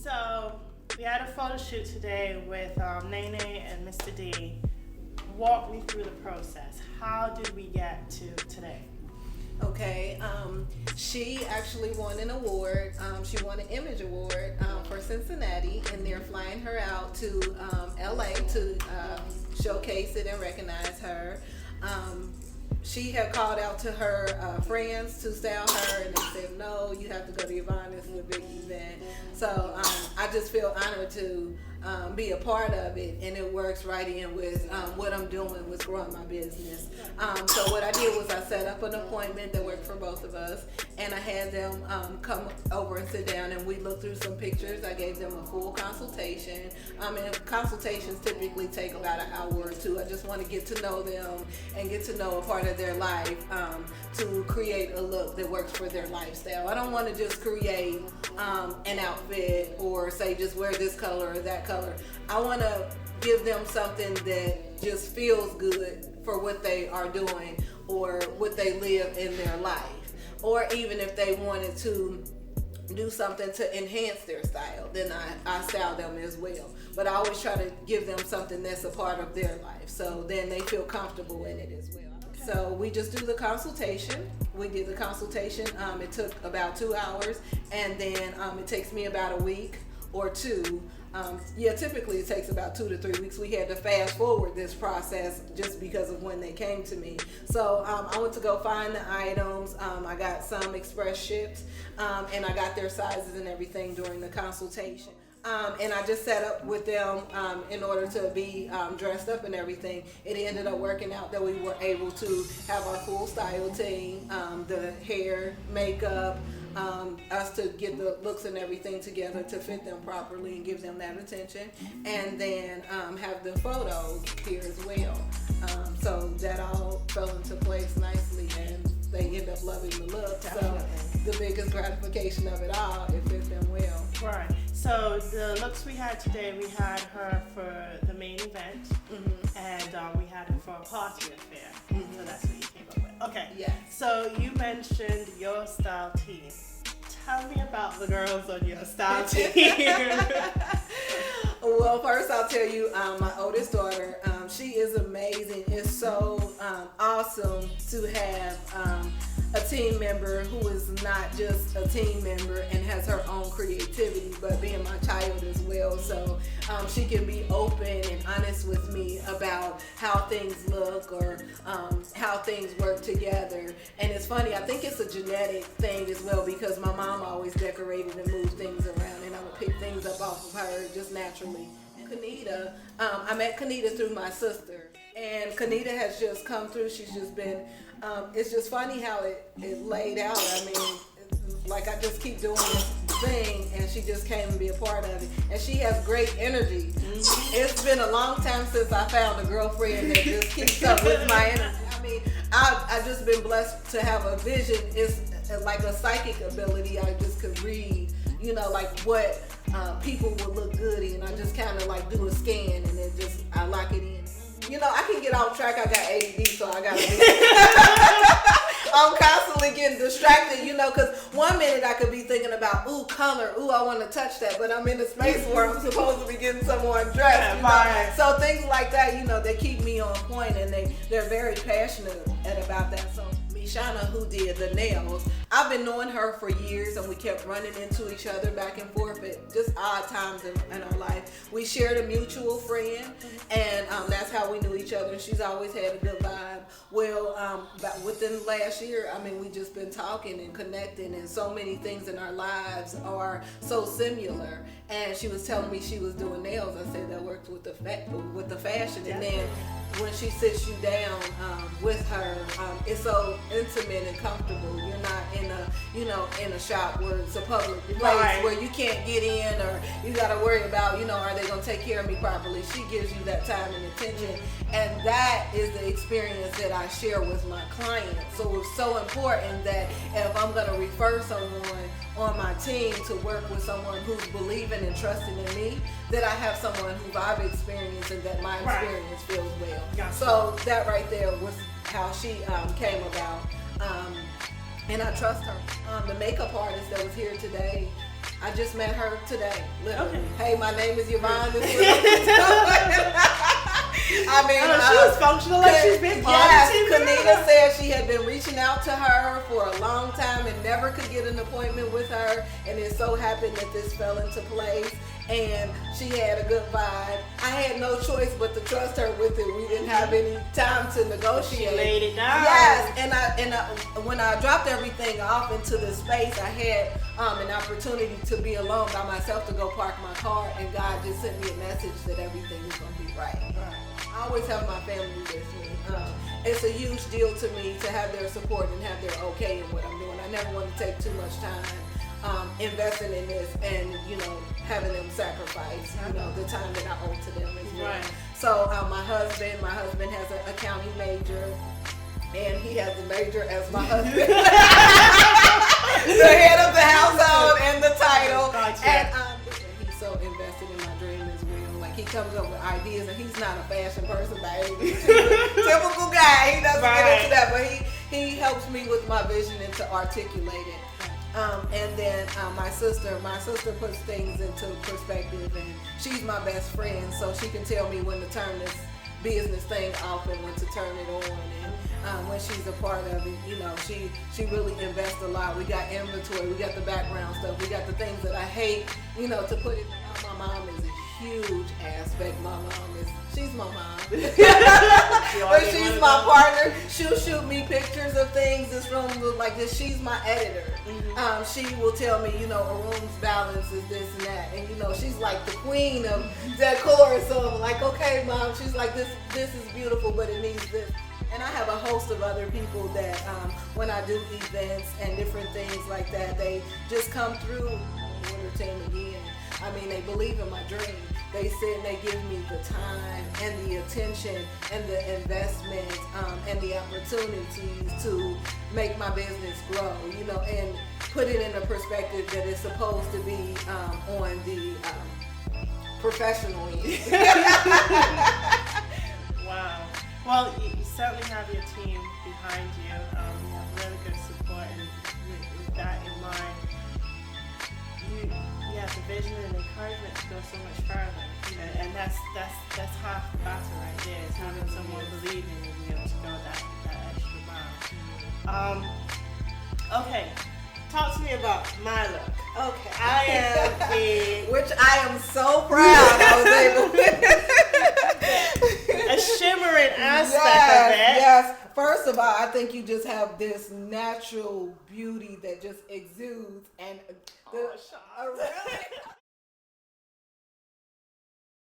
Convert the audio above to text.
So we had a photo shoot today with Nene and Mr. D. Walk me through the process. How did we get to today? Okay, she actually won an award. She won an image award for Cincinnati, and they're flying her out to LA to showcase it and recognize her. She had called out to her friends to style her, and they said, no, you have to go to Yvonne, this is a big event. So I just feel honored to be a part of it, and it works right in with what I'm doing with growing my business. So what I did was I set up an appointment that worked for both of us, and I had them come over and sit down, and we looked through some pictures. I gave them a full consultation, and consultations typically take about an hour or two. I just want to get to know them and get to know a part of their life to create a look that works for their lifestyle. I don't want to just create an outfit or say just wear this color or that color. I want to give them something that just feels good for what they are doing or what they live in their life. Or even if they wanted to do something to enhance their style, then I style them as well. But I always try to give them something that's a part of their life, so then they feel comfortable in it as well. Okay. So we just do the consultation. We did the consultation. It took about 2 hours, and then it takes me about a week or two. Typically it takes about 2 to 3 weeks. We had to fast forward this process just because of when they came to me. So I went to go find the items. I got some express shipped, and I got their sizes and everything during the consultation. And I just set up with them in order to be dressed up and everything. It ended up working out that we were able to have our full style team, the hair, makeup, us to get the looks and everything together to fit them properly and give them that attention, and then have the photos here as well. So that all fell into place nicely, and they end up loving the look. So the biggest gratification of it all, it fit them well. Right. So the looks we had today, we had her for the main event, and we had her for a party affair. So that's what you came up with. Okay. Yeah. So you mentioned your style team. Tell me about the girls on your style team. Well, first I'll tell you, my oldest daughter, she is amazing. It's so awesome to have a team member who is not just a team member and has her own creativity, but being my child as well. So she can be open and honest with me about how things look or how things work together. And it's funny, I think it's a genetic thing as well, because my mom always decorated and moved things around, and I would pick things up off of her just naturally. Kanita, I met Kanita through my sister, and Kanita has just come through. She's just been, it's just funny how it laid out. I mean, like I just keep doing this thing, and she just came and be a part of it. And she has great energy. It's been a long time since I found a girlfriend that just keeps up with my energy. I mean, I've just been blessed to have a vision. It's like a psychic ability. I just could read, like what people would look good in. I just kind of like do a scan, and then I lock it in. I can get off track. I got ADD, so I gotta be. I'm constantly getting distracted, because one minute I could be thinking about, color, I want to touch that, but I'm in a space where I'm supposed to be getting someone dressed. Right. So things like that, they keep me on point, and they're very passionate about that. So Mishana, who did the nails, I've been knowing her for years, and we kept running into each other back and forth at just odd times in our life. We shared a mutual friend, and that's how we knew each other, and she's always had a good vibe. Well, but within the last year, we just been talking and connecting, and so many things in our lives are so similar. And she was telling me she was doing nails. I said that works with the fashion, and then when she sits you down with her, it's so intimate and comfortable. You're not in a shop where it's a public place where you can't get in, or you got to worry about, are they going to take care of me properly? She gives you that time and attention, and that is the experience that I share with my clients. So it's so important that if I'm going to refer someone on my team to work with someone who's believing and trusting in me, that I have someone who I've experienced and that my experience feels well. Gotcha. So that right there was how she came about. And I trust her. The makeup artist that was here today, I just met her today, literally. Okay. Hey, my name is Yvonne. This is what I'm doing. I mean, she was functional like she's been yes, Kanita said she had been reaching out to her for a long time and never could get an appointment with her, and it so happened that this fell into place, and she had a good vibe. I had no choice but to trust her with it. We didn't have any time to negotiate. She laid it down. Yes, and when I dropped everything off into the space, I had an opportunity to be alone by myself to go park my car, and God just sent me a message that everything is going to be right. I always have my family with me. It's a huge deal to me to have their support and have their okay in what I'm doing. I never want to take too much time investing in this and, having them sacrifice, the time that I owe to them as well. Right. So my husband has an accounting major, and he has the major as my husband. The head of the household and the title. Gotcha. And he's so invested in my dream as well. Like, he comes up with ideas, and he's not a fashion person by any means. Typical guy. He doesn't get into that, but he helps me with my vision and to articulate it. And then my sister puts things into perspective, and she's my best friend, so she can tell me when to turn this business thing off and when to turn it on. And when she's a part of it, she really invests a lot. We got inventory, we got the background stuff, we got the things that I hate, to put it. My mom is a huge aspect. She's my mom. But she's my partner. She'll shoot me pictures of things. This room looks like this. She's my editor. Mm-hmm. She will tell me, a room's balance is this and that. And, she's like the queen of decor. So I'm like, okay, Mom. She's like, this is beautiful, but it needs this. And I have a host of other people that when I do events and different things like that, they just come through entertain again. I mean, they believe in my dream. They sit and they give me the time and the attention and the investment and the opportunities to make my business grow, and put it in a perspective that it's supposed to be on the professional end. Wow. Well, you certainly have your team behind you. You have really good support, and with that in mind, you have the vision and encouragement to go so much further. And that's half the battle right there. Is having someone believe in you, to go that extra mile. Okay. Talk to me about my look. Okay. I am which I am so proud I was able a shimmering aspect yes, of it. Yes. First of all, I think you just have this natural beauty that just exudes, and really